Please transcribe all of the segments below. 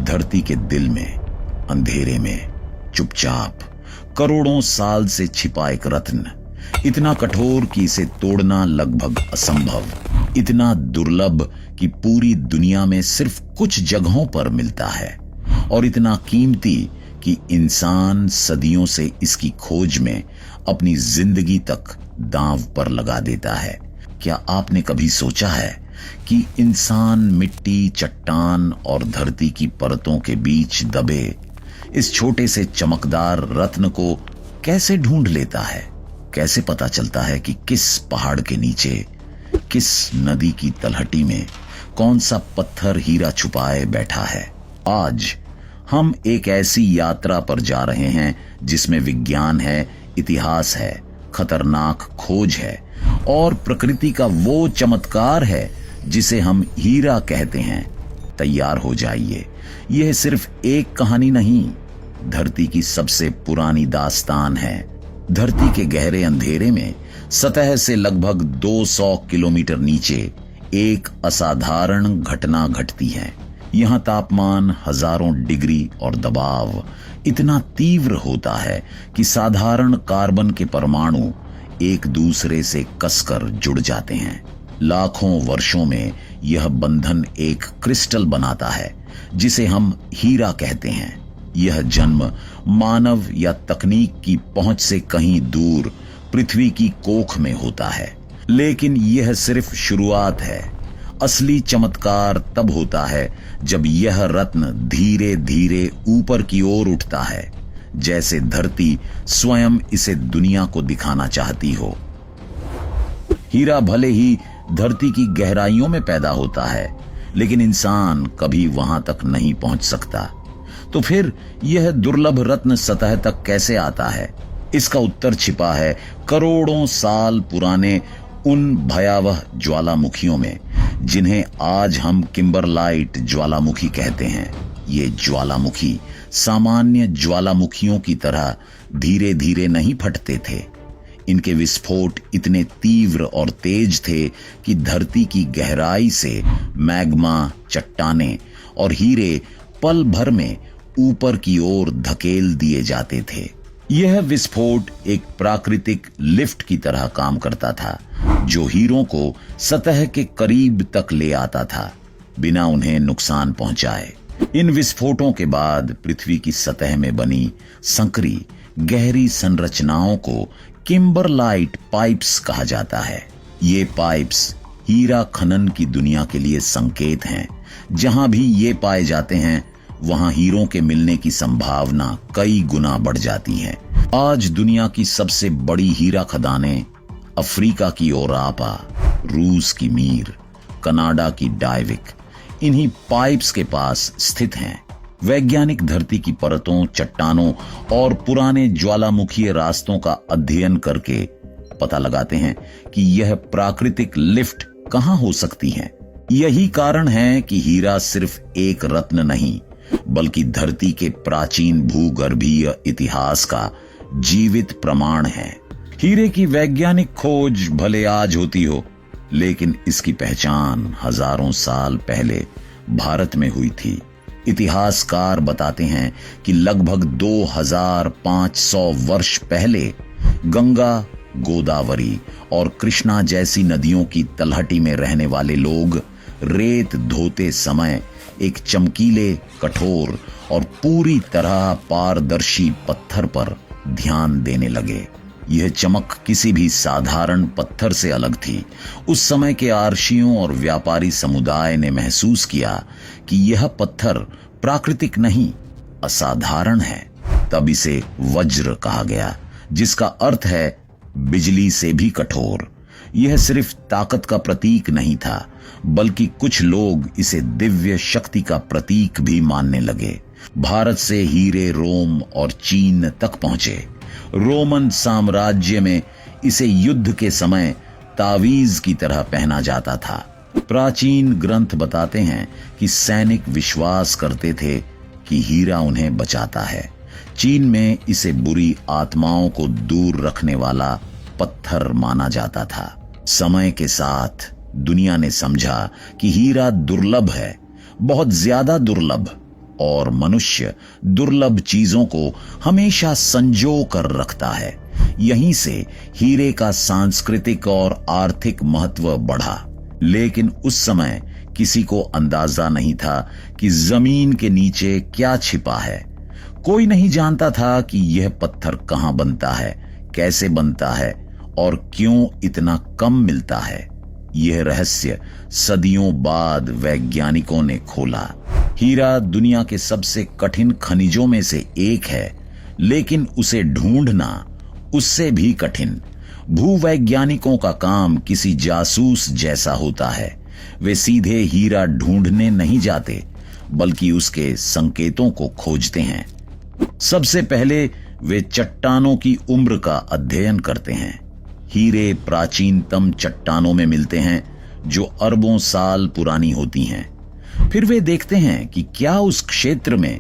धरती के दिल में, अंधेरे में, चुपचाप करोड़ों साल से छिपा एक रत्न, इतना कठोर कि इसे तोड़ना लगभग असंभव, इतना दुर्लभ कि पूरी दुनिया में सिर्फ कुछ जगहों पर मिलता है, और इतना कीमती कि इंसान सदियों से इसकी खोज में अपनी जिंदगी तक दांव पर लगा देता है। क्या आपने कभी सोचा है कि इंसान मिट्टी, चट्टान और धरती की परतों के बीच दबे इस छोटे से चमकदार रत्न को कैसे ढूंढ लेता है? कैसे पता चलता है कि किस पहाड़ के नीचे, किस नदी की तलहटी में कौन सा पत्थर हीरा छुपाए बैठा है? आज हम एक ऐसी यात्रा पर जा रहे हैं जिसमें विज्ञान है, इतिहास है, खतरनाक खोज है और प्रकृति का वो चमत्कार है जिसे हम हीरा कहते हैं। तैयार हो जाइए, यह सिर्फ एक कहानी नहीं, धरती की सबसे पुरानी दास्तान है। धरती के गहरे अंधेरे में सतह से लगभग 200 किलोमीटर नीचे एक असाधारण घटना घटती है। यहाँ तापमान हजारों डिग्री और दबाव इतना तीव्र होता है कि साधारण कार्बन के परमाणु एक दूसरे से कसकर जुड़ जाते हैं। लाखों वर्षों में यह बंधन एक क्रिस्टल बनाता है जिसे हम हीरा कहते हैं। यह जन्म मानव या तकनीक की पहुंच से कहीं दूर पृथ्वी की कोख में होता है, लेकिन यह सिर्फ शुरुआत है। असली चमत्कार तब होता है जब यह रत्न धीरे धीरे ऊपर की ओर उठता है, जैसे धरती स्वयं इसे दुनिया को दिखाना चाहती हो। हीरा भले ही धरती की गहराइयों में पैदा होता है, लेकिन इंसान कभी वहां तक नहीं पहुंच सकता। तो फिर यह दुर्लभ रत्न सतह तक कैसे आता है? इसका उत्तर छिपा है करोड़ों साल पुराने उन भयावह ज्वालामुखियों में जिन्हें आज हम किम्बरलाइट ज्वालामुखी कहते हैं। ये ज्वालामुखी सामान्य ज्वालामुखियों की तरह धीरे धीरे नहीं फटते थे। इनके विस्फोट इतने तीव्र और तेज थे कि धरती की गहराई से मैग्मा, चट्टानें और हीरे पल भर में ऊपर की ओर धकेल दिए जाते थे। यह विस्फोट एक प्राकृतिक लिफ्ट की तरह काम करता था, जो हीरों को सतह के करीब तक ले आता था बिना उन्हें नुकसान पहुंचाए। इन विस्फोटों के बाद पृथ्वी की सतह में बनी संकरी गहरी संरचनाओं को किम्बरलाइट पाइप्स कहा जाता है। ये पाइप्स हीरा खनन की दुनिया के लिए संकेत हैं। जहां भी ये पाए जाते हैं वहां हीरों के मिलने की संभावना कई गुना बढ़ जाती है। आज दुनिया की सबसे बड़ी हीरा खदानें अफ्रीका की ओरापा, रूस की मीर, कनाडा की डायविक इन्हीं पाइप्स के पास स्थित हैं। वैज्ञानिक धरती की परतों, चट्टानों और पुराने ज्वालामुखीय रास्तों का अध्ययन करके पता लगाते हैं कि यह प्राकृतिक लिफ्ट कहां हो सकती है। यही कारण है कि हीरा सिर्फ एक रत्न नहीं, बल्कि धरती के प्राचीन भूगर्भीय इतिहास का जीवित प्रमाण है। हीरे की वैज्ञानिक खोज भले आज होती हो, लेकिन इसकी पहचान हजारों साल पहले भारत में हुई थी। इतिहासकार बताते हैं कि लगभग 2500 वर्ष पहले गंगा, गोदावरी और कृष्णा जैसी नदियों की तलहटी में रहने वाले लोग रेत धोते समय एक चमकीले, कठोर और पूरी तरह पारदर्शी पत्थर पर ध्यान देने लगे। यह चमक किसी भी साधारण पत्थर से अलग थी। उस समय के आर्षियों और व्यापारी समुदाय ने महसूस किया कि यह पत्थर प्राकृतिक नहीं, असाधारण है। तब इसे वज्र कहा गया, जिसका अर्थ है बिजली से भी कठोर। यह सिर्फ ताकत का प्रतीक नहीं था, बल्कि कुछ लोग इसे दिव्य शक्ति का प्रतीक भी मानने लगे। भारत से हीरे रोम और चीन तक पहुंचे। रोमन साम्राज्य में इसे युद्ध के समय तावीज की तरह पहना जाता था। प्राचीन ग्रंथ बताते हैं कि सैनिक विश्वास करते थे कि हीरा उन्हें बचाता है। चीन में इसे बुरी आत्माओं को दूर रखने वाला पत्थर माना जाता था। समय के साथ दुनिया ने समझा कि हीरा दुर्लभ है, बहुत ज्यादा दुर्लभ। और मनुष्य दुर्लभ चीजों को हमेशा संजो कर रखता है। यहीं से हीरे का सांस्कृतिक और आर्थिक महत्व बढ़ा। लेकिन उस समय किसी को अंदाजा नहीं था कि जमीन के नीचे क्या छिपा है। कोई नहीं जानता था कि यह पत्थर कहां बनता है, कैसे बनता है और क्यों इतना कम मिलता है। यह रहस्य सदियों बाद वैज्ञानिकों ने खोला। हीरा दुनिया के सबसे कठिन खनिजों में से एक है, लेकिन उसे ढूंढना उससे भी कठिन। भूवैज्ञानिकों का काम किसी जासूस जैसा होता है। वे सीधे हीरा ढूंढने नहीं जाते, बल्कि उसके संकेतों को खोजते हैं। सबसे पहले वे चट्टानों की उम्र का अध्ययन करते हैं। हीरे प्राचीनतम चट्टानों में मिलते हैं जो अरबों साल पुरानी होती हैं। फिर वे देखते हैं कि क्या उस क्षेत्र में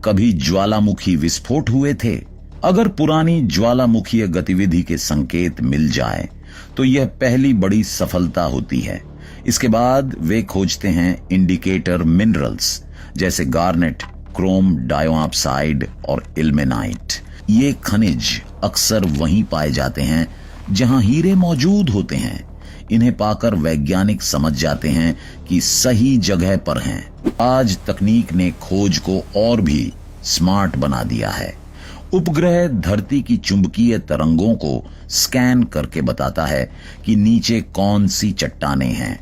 कभी ज्वालामुखी विस्फोट हुए थे। अगर पुरानी ज्वालामुखीय गतिविधि के संकेत मिल जाए तो यह पहली बड़ी सफलता होती है। इसके बाद वे खोजते हैं इंडिकेटर मिनरल्स जैसे गार्नेट, क्रोम डाइऑक्साइड और इल्मेनाइट। ये खनिज अक्सर वहीं पाए जाते हैं जहां हीरे मौजूद होते हैं। इन्हें पाकर वैज्ञानिक समझ जाते हैं कि सही जगह पर हैं। आज तकनीक ने खोज को और भी स्मार्ट बना दिया है। उपग्रह धरती की चुंबकीय तरंगों को स्कैन करके बताता है कि नीचे कौन सी चट्टानें हैं।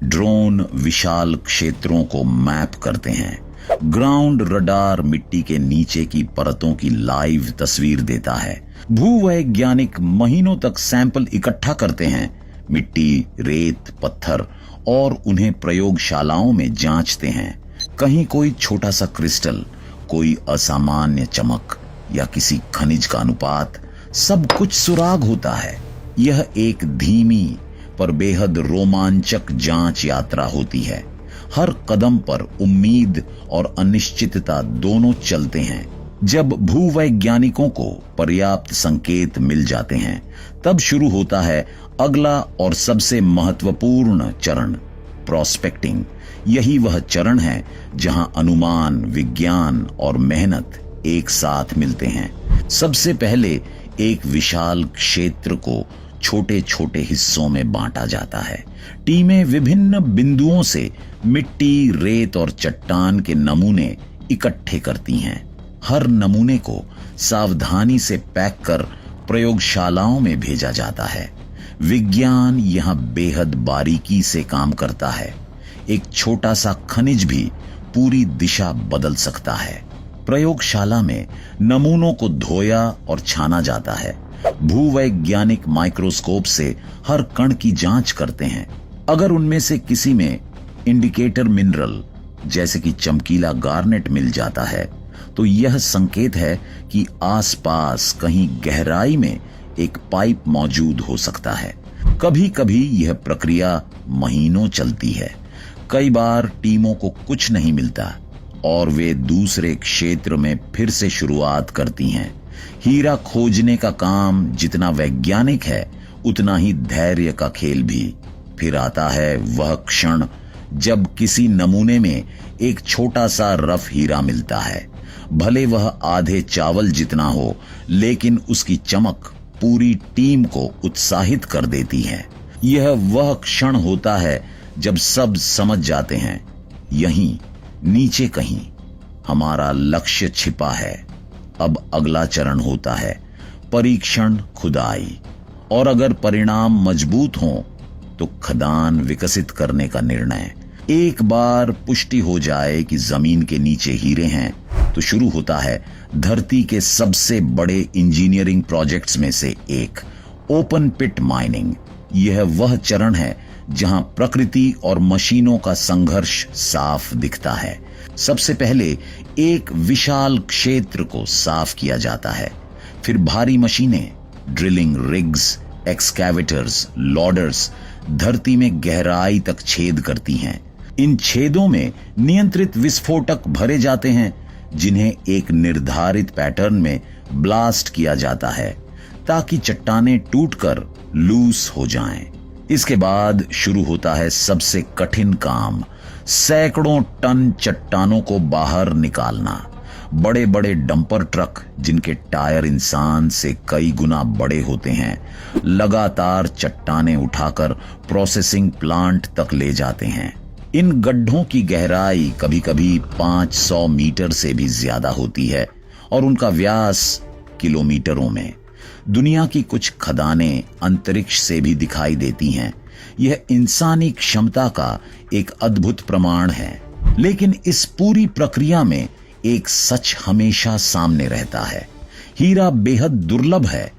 ड्रोन विशाल क्षेत्रों को मैप करते हैं। ग्राउंड रडार मिट्टी के नीचे की परतों की लाइव तस्वीर देता है। भूवैज्ञानिक महीनों तक सैंपल इकट्ठा करते हैं, मिट्टी, रेत, पत्थर, और उन्हें प्रयोगशालाओं में जांचते हैं। कहीं कोई छोटा सा क्रिस्टल, कोई असामान्य चमक या किसी खनिज का अनुपात, सब कुछ सुराग होता है। यह एक धीमी पर बेहद रोमांचक जांच यात्रा होती है। हर कदम पर उम्मीद और अनिश्चितता दोनों चलते हैं। जब भूवैज्ञानिकों को पर्याप्त संकेत मिल जाते हैं, तब शुरू होता है अगला और सबसे महत्वपूर्ण चरण, प्रोस्पेक्टिंग। यही वह चरण है जहां अनुमान, विज्ञान और मेहनत एक साथ मिलते हैं। सबसे पहले एक विशाल क्षेत्र को छोटे छोटे हिस्सों में बांटा जाता है। टीमें विभिन्न बिंदुओं से मिट्टी, रेत और चट्टान के नमूने इकट्ठे करती हैं। हर नमूने को सावधानी से पैक कर प्रयोगशालाओं में भेजा जाता है। विज्ञान यहां बेहद बारीकी से काम करता है। एक छोटा सा खनिज भी पूरी दिशा बदल सकता है। प्रयोगशाला में नमूनों को धोया और छाना जाता है। भूवैज्ञानिक माइक्रोस्कोप से हर कण की जांच करते हैं। अगर उनमें से किसी में इंडिकेटर मिनरल जैसे कि चमकीला गार्नेट मिल जाता है, तो यह संकेत है कि आसपास कहीं गहराई में एक पाइप मौजूद हो सकता है। कभी कभी यह प्रक्रिया महीनों चलती है। कई बार टीमों को कुछ नहीं मिलता और वे दूसरे क्षेत्र में फिर से शुरुआत करती हैं। हीरा खोजने का काम जितना वैज्ञानिक है, उतना ही धैर्य का खेल भी। फिर आता है वह क्षण जब किसी नमूने में एक छोटा सा रफ हीरा मिलता है। भले वह आधे चावल जितना हो, लेकिन उसकी चमक पूरी टीम को उत्साहित कर देती है। यह वह क्षण होता है जब सब समझ जाते हैं, यहीं नीचे कहीं हमारा लक्ष्य छिपा है। अब अगला चरण होता है परीक्षण, खुदाई, और अगर परिणाम मजबूत हों तो खदान विकसित करने का निर्णय। एक बार पुष्टि हो जाए कि जमीन के नीचे हीरे हैं, तो शुरू होता है धरती के सबसे बड़े इंजीनियरिंग प्रोजेक्ट्स में से एक, ओपन पिट माइनिंग। यह वह चरण है जहां प्रकृति और मशीनों का संघर्ष साफ दिखता है। सबसे पहले एक विशाल क्षेत्र को साफ किया जाता है। फिर भारी मशीनें, ड्रिलिंग रिग्स, एक्सकैवेटर्स, लॉडर्स धरती में गहराई तक छेद करती हैं। इन छेदों में नियंत्रित विस्फोटक भरे जाते हैं, जिन्हें एक निर्धारित पैटर्न में ब्लास्ट किया जाता है ताकि चट्टानें टूटकर लूज हो जाएं। इसके बाद शुरू होता है सबसे कठिन काम, सैकड़ों टन चट्टानों को बाहर निकालना, बड़े बड़े डंपर ट्रक जिनके टायर इंसान से कई गुना बड़े होते हैं, लगातार चट्टानें उठाकर प्रोसेसिंग प्लांट तक ले जाते हैं। इन गड्ढों की गहराई कभी कभी 500 मीटर से भी ज्यादा होती है और उनका व्यास किलोमीटरों में। दुनिया की कुछ खदानें अंतरिक्ष से भी दिखाई देती हैं। यह इंसानी क्षमता का एक अद्भुत प्रमाण है। लेकिन इस पूरी प्रक्रिया में एक सच हमेशा सामने रहता है। हीरा बेहद दुर्लभ है।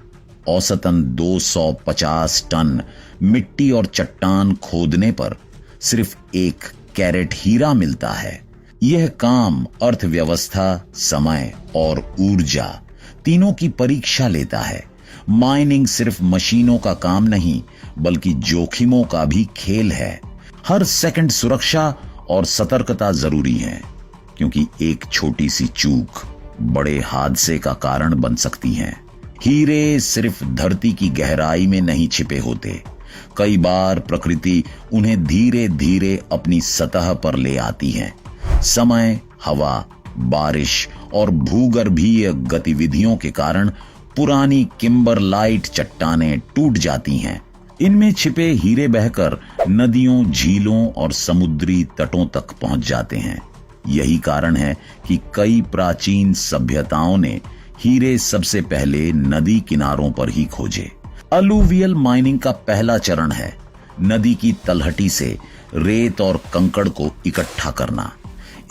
औसतन 250 टन मिट्टी और चट्टान खोदने पर सिर्फ 1 कैरेट हीरा मिलता है। यह काम अर्थव्यवस्था, समय और ऊर्जा तीनों की परीक्षा लेता है। माइनिंग सिर्फ मशीनों का काम नहीं, बल्कि जोखिमों का भी खेल है। हर सेकंड सुरक्षा और सतर्कता जरूरी है, क्योंकि एक छोटी सी चूक बड़े हादसे का कारण बन सकती है। हीरे सिर्फ धरती की गहराई में नहीं छिपे होते। कई बार प्रकृति उन्हें धीरे धीरे अपनी सतह पर ले आती है। समय, हवा, बारिश और भूगर्भीय गतिविधियों के कारण पुरानी किम्बरलाइट चट्टानें टूट जाती हैं। इनमें छिपे हीरे बहकर नदियों, झीलों और समुद्री तटों तक पहुंच जाते हैं। यही कारण है कि कई प्राचीन सभ्यताओं ने हीरे सबसे पहले नदी किनारों पर ही खोजे। अलूवियल माइनिंग का पहला चरण है नदी की तलहटी से रेत और कंकड़ को इकट्ठा करना।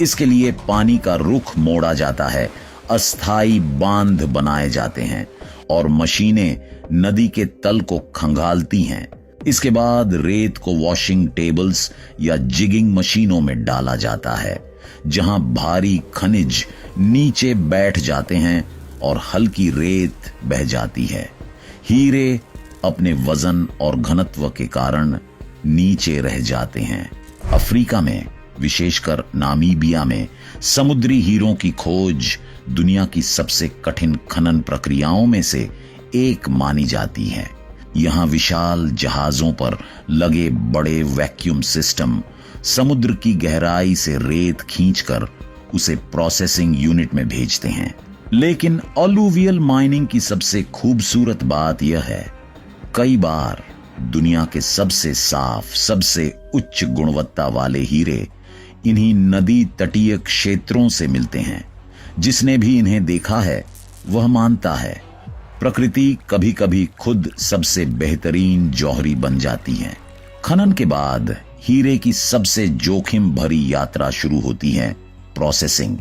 इसके लिए पानी का रुख मोड़ा जाता है, अस्थाई बांध बनाए जाते हैं और मशीनें नदी के तल को खंगालती हैं। इसके बाद रेत को वॉशिंग टेबल्स या जिगिंग मशीनों में डाला जाता है, जहां भारी खनिज नीचे बैठ जाते हैं और हल्की रेत बह जाती है। हीरे अपने वजन और घनत्व के कारण नीचे रह जाते हैं। अफ्रीका में, विशेषकर नामीबिया में, समुद्री हीरों की खोज दुनिया की सबसे कठिन खनन प्रक्रियाओं में से एक मानी जाती है। यहां विशाल जहाजों पर लगे बड़े वैक्यूम सिस्टम समुद्र की गहराई से रेत खींचकर उसे प्रोसेसिंग यूनिट में भेजते हैं। लेकिन अलूवियल माइनिंग की सबसे खूबसूरत बात यह है, कई बार दुनिया के सबसे साफ, सबसे उच्च गुणवत्ता वाले हीरे इन्हीं नदी तटीय क्षेत्रों से मिलते हैं। जिसने भी इन्हें देखा है वह मानता है प्रकृति कभी कभी खुद सबसे बेहतरीन जौहरी बन जाती है। खनन के बाद हीरे की सबसे जोखिम भरी यात्रा शुरू होती है, प्रोसेसिंग।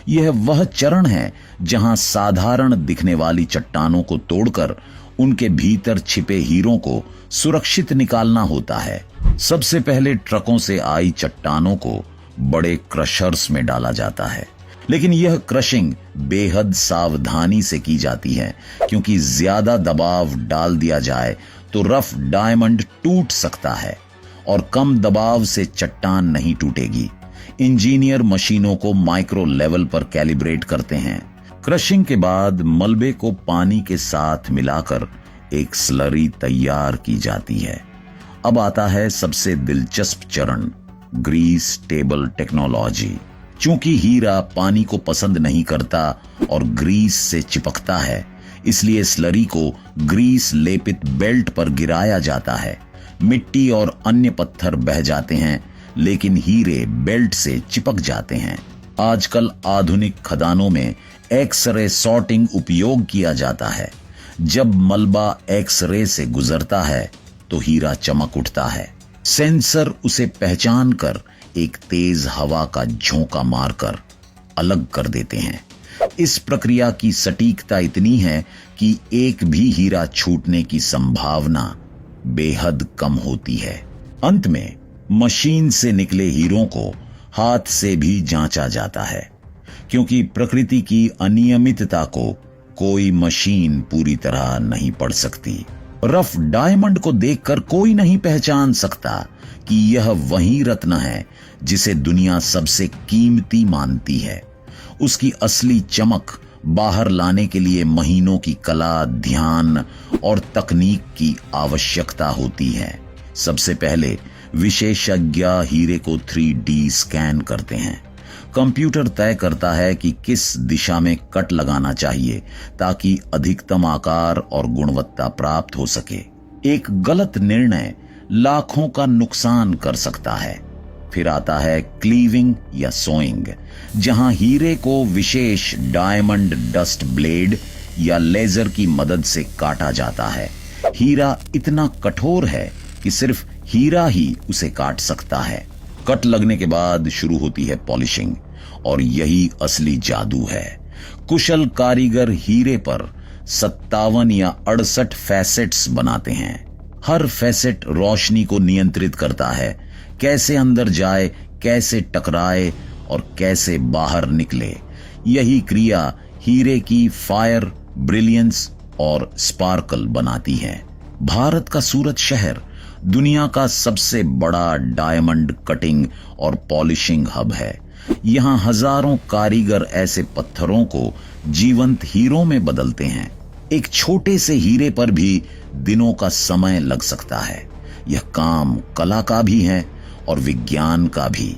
यह वह चरण है जहां साधारण दिखने वाली चट्टानों को तोड़कर उनके भीतर छिपे हीरों को सुरक्षित निकालना होता है। सबसे पहले ट्रकों से आई चट्टानों को बड़े क्रशर्स में डाला जाता है, लेकिन यह क्रशिंग बेहद सावधानी से की जाती है, क्योंकि ज्यादा दबाव डाल दिया जाए तो रफ डायमंड टूट सकता है और कम दबाव से चट्टान नहीं टूटेगी। इंजीनियर मशीनों को माइक्रो लेवल पर कैलिब्रेट करते हैं। क्रशिंग के बाद मलबे को पानी के साथ मिलाकर एक स्लरी तैयार की जाती है। अब आता है सबसे दिलचस्प चरण, ग्रीस टेबल टेक्नोलॉजी। चूंकि हीरा पानी को पसंद नहीं करता और ग्रीस से चिपकता है, इसलिए स्लरी को ग्रीस लेपित बेल्ट पर गिराया जाता है। मिट्टी और अन्य पत्थर बह जाते हैं, लेकिन हीरे बेल्ट से चिपक जाते हैं। आजकल आधुनिक खदानों में एक्स-रे सॉर्टिंग उपयोग किया जाता है। जब मलबा एक्स-रे से गुजरता है तो हीरा चमक उठता है। सेंसर उसे पहचान कर एक तेज हवा का झोंका मारकर अलग कर देते हैं। इस प्रक्रिया की सटीकता इतनी है कि एक भी हीरा छूटने की संभावना बेहद कम होती है। अंत में मशीन से निकले हीरों को हाथ से भी जांचा जाता है, क्योंकि प्रकृति की अनियमितता को कोई मशीन पूरी तरह नहीं पढ़ सकती। रफ डायमंड को देखकर कोई नहीं पहचान सकता कि यह वही रत्न है जिसे दुनिया सबसे कीमती मानती है। उसकी असली चमक बाहर लाने के लिए महीनों की कला, ध्यान और तकनीक की आवश्यकता होती है। सबसे पहले विशेषज्ञ हीरे को 3D स्कैन करते हैं। कंप्यूटर तय करता है कि किस दिशा में कट लगाना चाहिए ताकि अधिकतम आकार और गुणवत्ता प्राप्त हो सके। एक गलत निर्णय लाखों का नुकसान कर सकता है। फिर आता है क्लीविंग या सोइंग, जहां हीरे को विशेष डायमंड डस्ट ब्लेड या लेजर की मदद से काटा जाता है। हीरा इतना कठोर है कि सिर्फ हीरा ही उसे काट सकता है। कट लगने के बाद शुरू होती है पॉलिशिंग, और यही असली जादू है। कुशल कारीगर हीरे पर 57 या 68 फैसेट्स बनाते हैं। हर फैसेट रोशनी को नियंत्रित करता है, कैसे अंदर जाए, कैसे टकराए और कैसे बाहर निकले। यही क्रिया हीरे की फायर, ब्रिलियंस और स्पार्कल बनाती है। भारत का सूरत शहर दुनिया का सबसे बड़ा डायमंड कटिंग और पॉलिशिंग हब है। यहाँ हजारों कारीगर ऐसे पत्थरों को जीवंत हीरों में बदलते हैं। एक छोटे से हीरे पर भी दिनों का समय लग सकता है। यह काम कला का भी है और विज्ञान का भी,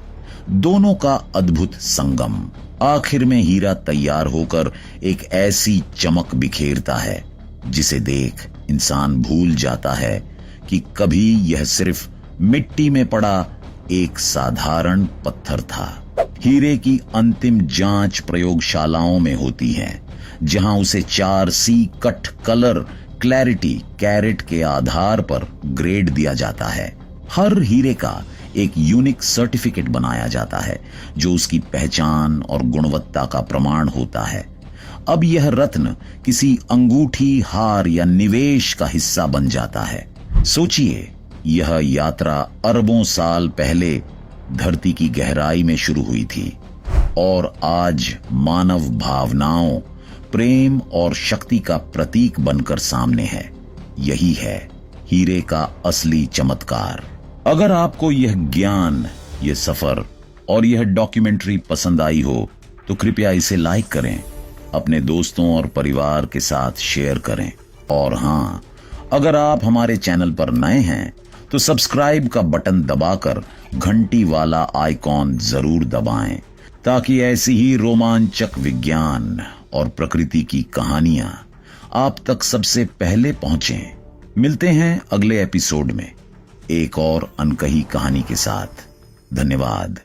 दोनों का अद्भुत संगम। आखिर में हीरा तैयार होकर एक ऐसी चमक बिखेरता है जिसे देख इंसान भूल जाता है कि कभी यह सिर्फ मिट्टी में पड़ा एक साधारण पत्थर था। हीरे की अंतिम जांच प्रयोगशालाओं में होती है, जहां उसे 4C cut, colour, clarity, carat के आधार पर ग्रेड दिया जाता है। हर हीरे का एक यूनिक सर्टिफिकेट बनाया जाता है जो उसकी पहचान और गुणवत्ता का प्रमाण होता है। अब यह रत्न किसी अंगूठी, हार या निवेश का हिस्सा बन जाता है। सोचिए, यह यात्रा अरबों साल पहले धरती की गहराई में शुरू हुई थी और आज मानव भावनाओं, प्रेम और शक्ति का प्रतीक बनकर सामने है। यही है हीरे का असली चमत्कार। अगर आपको यह ज्ञान, यह सफर और यह डॉक्यूमेंट्री पसंद आई हो तो कृपया इसे लाइक करें, अपने दोस्तों और परिवार के साथ शेयर करें। और हां, अगर आप हमारे चैनल पर नए हैं तो सब्सक्राइब का बटन दबाकर घंटी वाला आइकॉन जरूर दबाएं, ताकि ऐसी ही रोमांचक विज्ञान और प्रकृति की कहानियां आप तक सबसे पहले पहुंचें। मिलते हैं अगले एपिसोड में एक और अनकही कहानी के साथ। धन्यवाद।